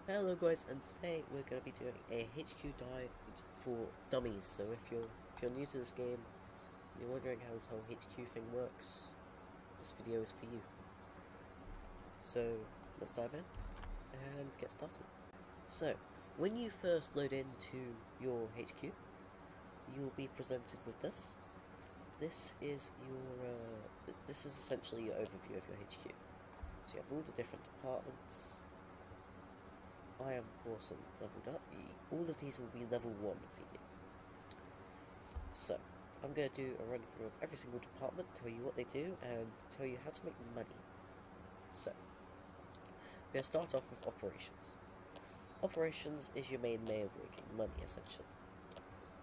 Hello guys, and today we're going to be doing a HQ guide for dummies. So if you're new to this game, and you're wondering how this whole HQ thing works, this video is for you. So let's dive in and get started. So when you first load into your HQ, you'll be presented with this. This is essentially your overview of your HQ. So you have all the different departments. I am, of course, leveled up. All of these will be level 1 for you. So, I'm going to do a run through of every single department, tell you what they do, and tell you how to make money. So, I'm going to start off with operations. Operations is your main way of making money, essentially.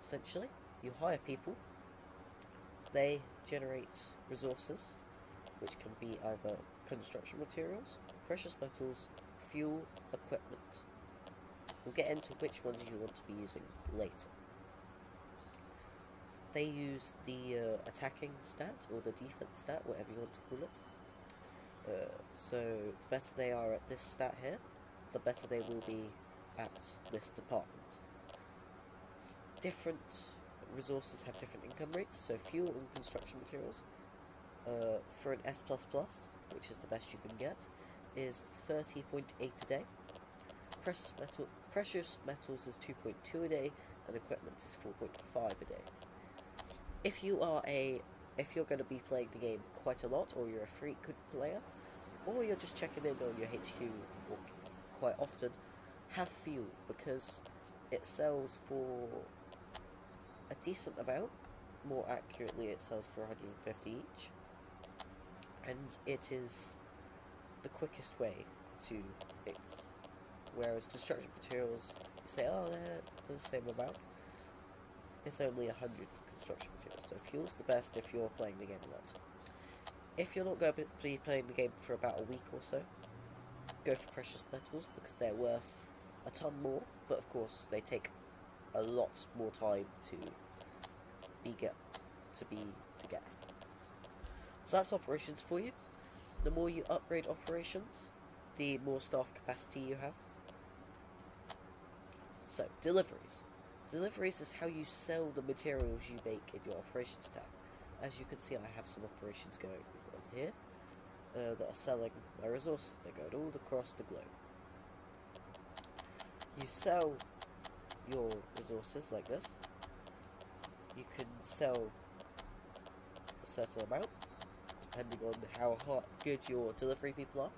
Essentially, you hire people, they generate resources, which can be either construction materials, precious metals, fuel, equipment. We'll get into which ones you want to be using later. They use the attacking stat, or the defense stat, whatever you want to call it. So the better they are at this stat here, the better they will be at this department. Different resources have different income rates, so fuel and construction materials, for an S++, which is the best you can get, is 30.8 a day. Precious metals is 2.2 a day, and equipment is 4.5 a day. If you're going to be playing the game quite a lot, or you're a frequent player, or you're just checking in on your HQ quite often, have fuel, because it sells for a decent amount. More accurately, it sells for 150 each, and it is the quickest way to fix. Whereas construction materials, you say, oh, they're the same amount. It's only 100 for construction materials. So fuel's the best if you're playing the game a lot. If you're not going to be playing the game for about a week or so, go for precious metals, because they're worth a ton more. But of course, they take a lot more time to get. So that's operations for you. The more you upgrade operations, the more staff capacity you have. So, deliveries. Deliveries is how you sell the materials you make in your operations tab. As you can see, I have some operations going on here that are selling my resources. They're going all across the globe. You sell your resources like this. You can sell a certain amount, depending on how good your delivery people are,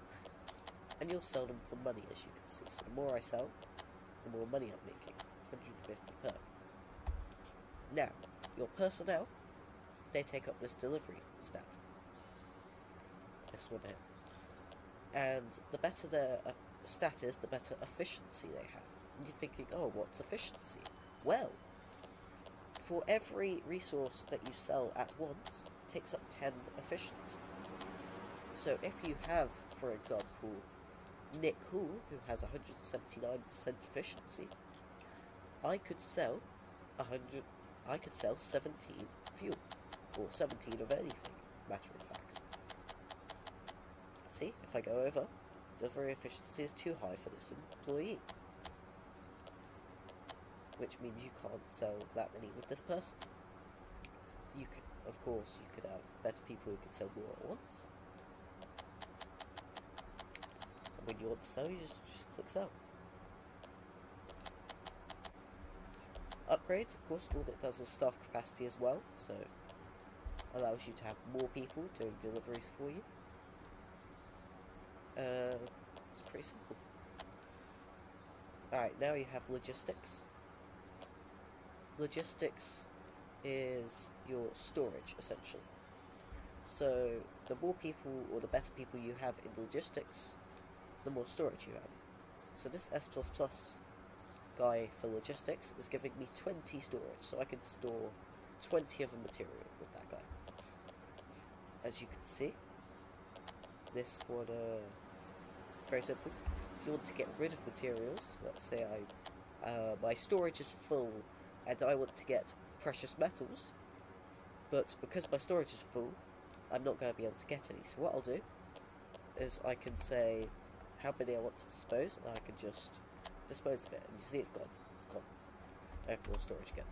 and you'll sell them for money, as you can see. So the more I sell, the more money I'm making, 150 per. Now, your personnel, they take up this delivery stat, this one here, and the better their stat is, the better efficiency they have. And you're thinking, oh, what's efficiency? Well, for every resource that you sell at once, it takes up 10 efficiency. So if you have, for example, Nick Hall, who has 179% efficiency, I could sell 17 fuel, or 17 of anything, matter of fact. See, if I go over, delivery efficiency is too high for this employee, which means you can't sell that many with this person. You could, of course, you could have better people who can sell more at once. And when you want to sell, you just click sell. Upgrades, of course, all it does is staff capacity as well, so allows you to have more people doing deliveries for you. It's pretty simple. Alright, now you have logistics. Logistics is your storage, essentially. So, the more people, or the better people you have in logistics, the more storage you have. So this S++ guy for logistics is giving me 20 storage, so I can store 20 of a material with that guy. As you can see, this one, very simple. If you want to get rid of materials, let's say my storage is full, and I want to get precious metals, but because my storage is full, I'm not going to be able to get any. So what I'll do is I can say how many I want to dispose, and I can just dispose of it, and you see it's gone. It's gone. I have more storage again.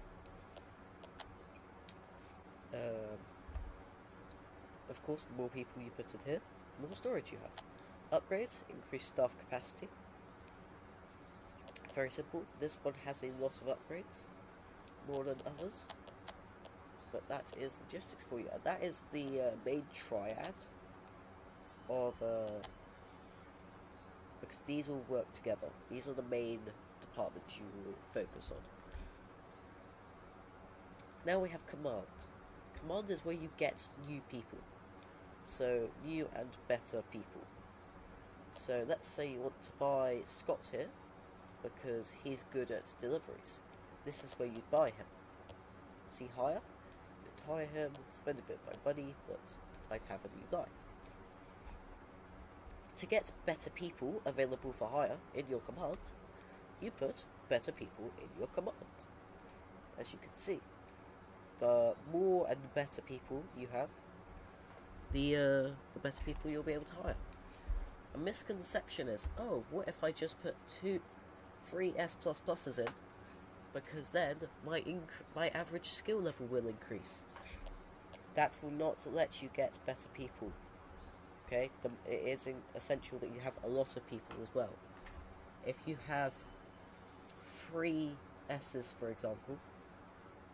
Of course, the more people you put in here, the more storage you have. Upgrades, increase staff capacity. Very simple. This one has a lot of upgrades, more than others. But that is logistics for you, and that is the main triad of because these all work together. These are the main departments you will focus on. Now we have command. Command is where you get new people, so new and better people. So let's say you want to buy Scott here because he's good at deliveries. This is where you'd buy him. See, hire? You'd hire him, spend a bit of my money, but I'd have a new guy. To get better people available for hire in your command, you put better people in your command. As you can see, the more and better people you have, the better people you'll be able to hire. A misconception is, oh, what if I just put 3 S++s in, because then my average skill level will increase. That will not let you get better people. Okay, it is essential that you have a lot of people as well. If you have 3 S's, for example,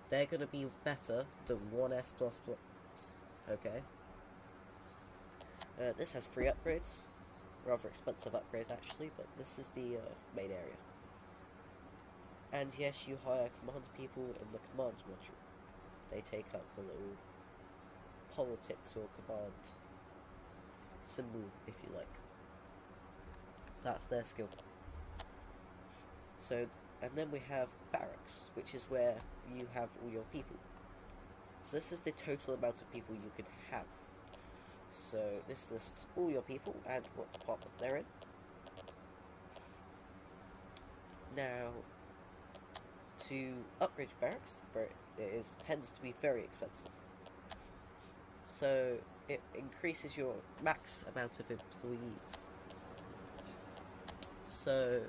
they're going to be better than 1 S++. Okay. This has 3 upgrades. Rather expensive upgrades actually, but this is the main area. And yes, you hire command people in the command module. They take up the little politics or command symbol, if you like. That's their skill. So, and then we have Barracks, which is where you have all your people. So this is the total amount of people you can have. So this lists all your people and what department they're in. Now, to upgrade your barracks, tends to be very expensive. So it increases your max amount of employees. So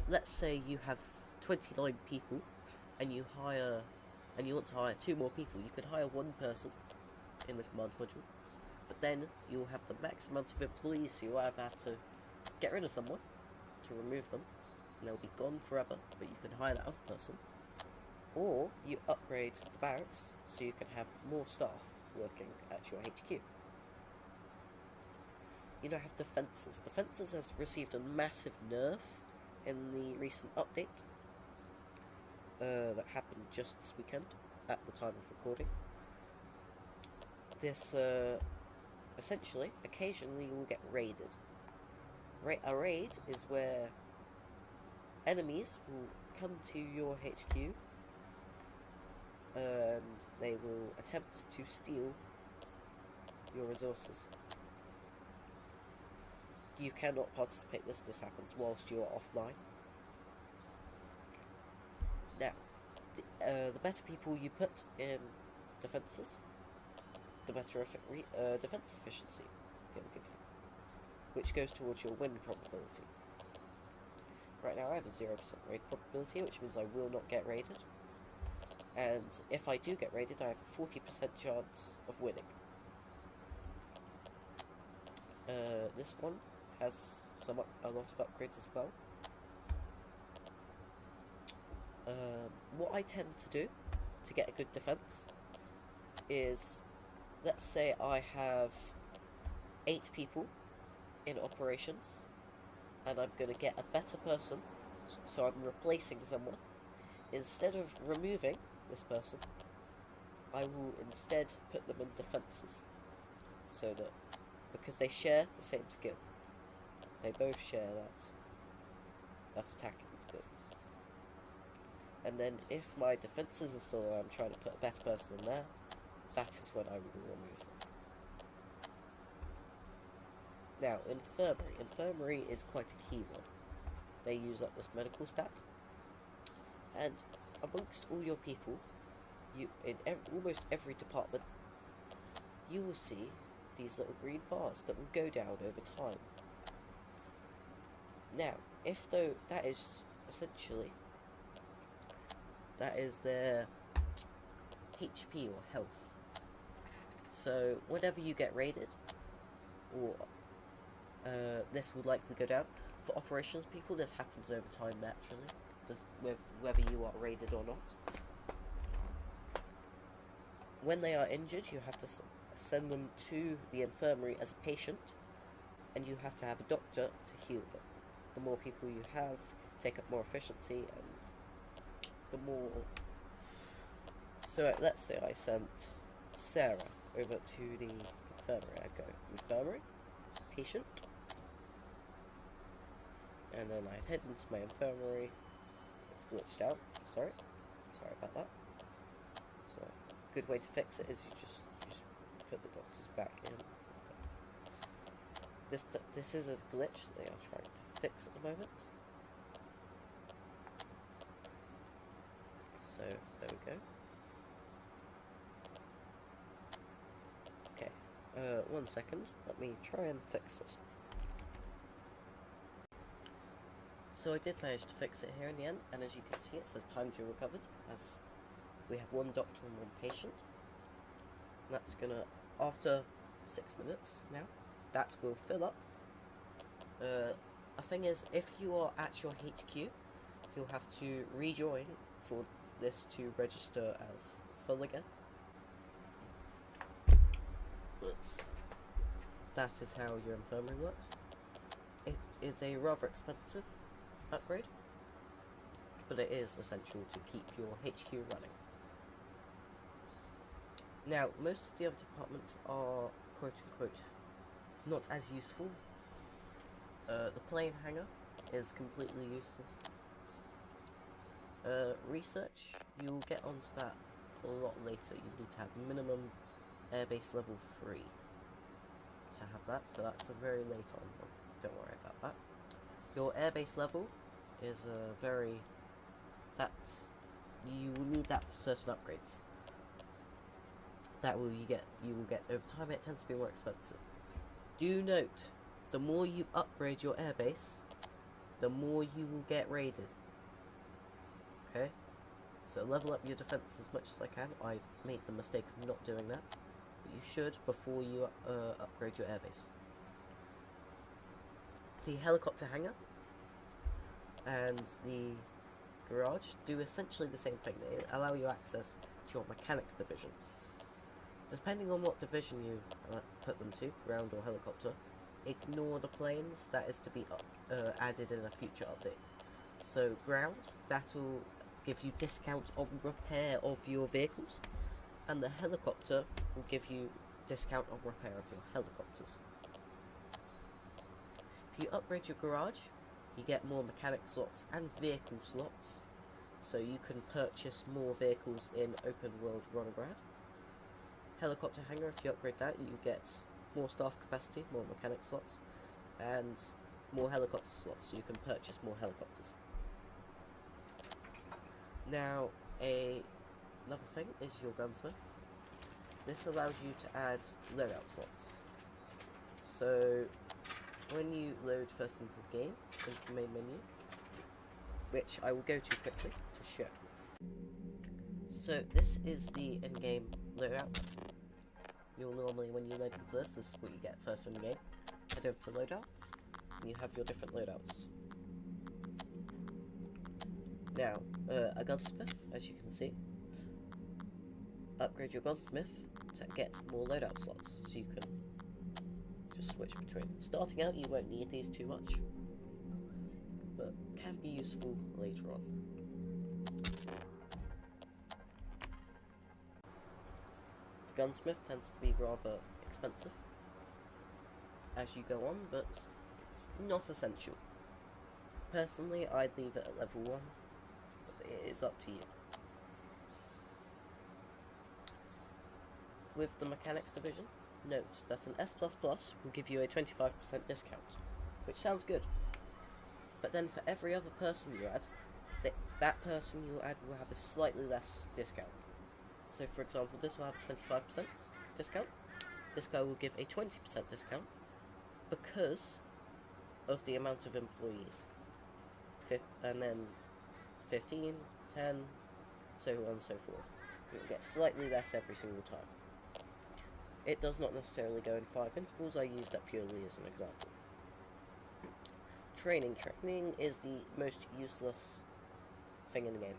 let's say you have 29 people, and you want to hire 2 more people. You could hire 1 person in the command module, but then you'll have the max amount of employees, so you'll either have to get rid of someone to remove them, and they'll be gone forever, but you can hire that other person, or you upgrade the barracks so you can have more staff working at your HQ. You now have defences. Defences has received a massive nerf in the recent update that happened just this weekend at the time of recording. This essentially, occasionally you will get raided. A raid is where enemies will come to your HQ and they will attempt to steal your resources. You cannot participate in this happens whilst you are offline. Now, the better people you put in defences, the better defence efficiency it will give you, which goes towards your win probability. Right now I have a 0% raid probability, which means I will not get raided. And if I do get raided, I have a 40% chance of winning. This one has a lot of upgrades as well. What I tend to do to get a good defense is, let's say I have 8 people in operations, and I'm going to get a better person, so I'm replacing someone. Instead of removing this person, I will instead put them in defences, so that, because they share the same skill, they both share that attacking skill. And then if my defences is full and I'm trying to put a better person in there, that is when I will remove them. Now, Infirmary. Infirmary is quite a key one. They use up this medical stat. And amongst all your people, almost every department, you will see these little green bars that will go down over time. Now, if though that is essentially that is their HP or health. So whenever you get raided, or this would likely go down. For operations people, this happens over time naturally, whether you are raided or not. When they are injured, you have to send them to the infirmary as a patient, and you have to have a doctor to heal them. The more people you have, take up more efficiency, and the more... So let's say I sent Sarah over to the infirmary. I'd go, infirmary, patient, and then I'd head into my infirmary. It's glitched out, sorry about that. So, a good way to fix it is you just put the doctors back in. This is a glitch that they are trying to fix at the moment. So, there we go. Okay, 1 second, let me try and fix it. So I did manage to fix it here in the end, and as you can see it says time to recovered, as we have 1 doctor and 1 patient. And that's gonna, after 6 minutes now, that will fill up. A thing is, if you are at your HQ, you'll have to rejoin for this to register as full again. But that is how your infirmary works. It is a rather expensive upgrade, but it is essential to keep your HQ running. Now, most of the other departments are quote-unquote not as useful. The plane hangar is completely useless. Research, you'll get onto that a lot later. You need to have minimum airbase level 3 to have that, so that's a very late on one. Don't worry about that. Your airbase level is you will need that for certain upgrades. You will get over time. It tends to be more expensive. Do note, the more you upgrade your airbase, the more you will get raided. Okay? So level up your defense as much as I can. I made the mistake of not doing that, but you should before you upgrade your airbase. The helicopter hangar and the garage do essentially the same thing. They allow you access to your mechanics division. Depending on what division you put them to, ground or helicopter, ignore the planes. That is to be added in a future update. So ground, that will give you discount on repair of your vehicles, and the helicopter will give you discount on repair of your helicopters. If you upgrade your garage, you get more mechanic slots and vehicle slots, so you can purchase more vehicles in open world Ronograd. Helicopter hangar, if you upgrade that, you get more staff capacity, more mechanic slots, and more helicopter slots, so you can purchase more helicopters. Now, another thing is your gunsmith. This allows you to add loadout slots. So, when you load first into the game, into the main menu, which I will go to quickly to show. So this is the in-game loadout. You'll normally, when you load into this is what you get first in the game. Head over to loadouts, and you have your different loadouts. Now, a gunsmith, as you can see. Upgrade your gunsmith to get more loadout slots, so you can just switch between. Starting out, you won't need these too much, but can be useful later on. The gunsmith tends to be rather expensive as you go on, but it's not essential. Personally, I'd leave it at level 1, but it is up to you. With the mechanics division, note that an S++ will give you a 25% discount, which sounds good. But then for every other person you add, that person you add will have a slightly less discount. So for example, this will have a 25% discount. This guy will give a 20% discount because of the amount of employees. and then 15, 10, so on and so forth. You'll get slightly less every single time. It does not necessarily go in 5 intervals, I use that purely as an example. Training. Training is the most useless thing in the game.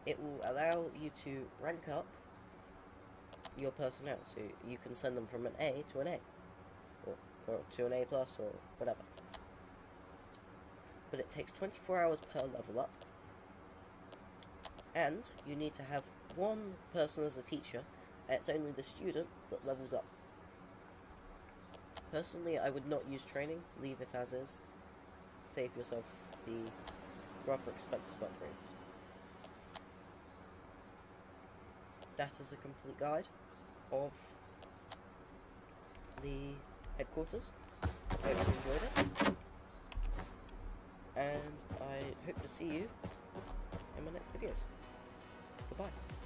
It will allow you to rank up your personnel, so you can send them from an A to an A, or to an A+, or whatever. But it takes 24 hours per level up, and you need to have one person as a teacher, and it's only the student that levels up. Personally, I would not use training, leave it as is, save yourself the rather expensive upgrades. That is a complete guide of the headquarters. I hope you enjoyed it, and I hope to see you in my next videos. Goodbye.